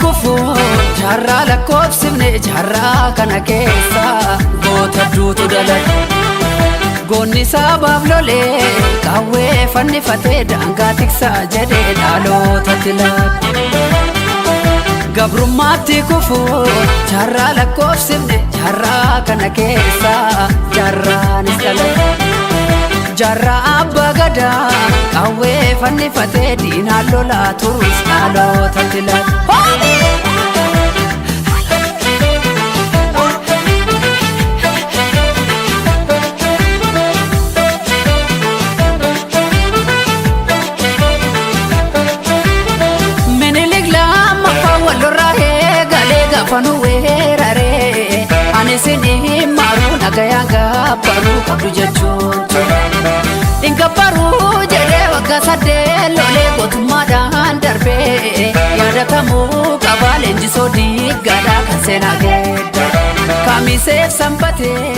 kufu jarra lakkoofsifne jarra kana keessa goota duutu dalage goonni sabaaf lolee qawwee fannifatee daangaa tiksaa jedhee dhalootatti laate gabrummaatti kufu jarra lakkoofsifne jarra kana keessa jarraanis dalage jarra abbaa gadaa qawwee fannifatee diinaan lolaa turus dhalootatti laate Fanu weerare ani sini maru nagaya gabbaru kabdu jechuun dinga baru jedhe wagga sadde lolee gootummaadhaan darbe yaadatamu qaba leenjisoo diiggaadhaa kan seenaa geedda kamiseef sanbatee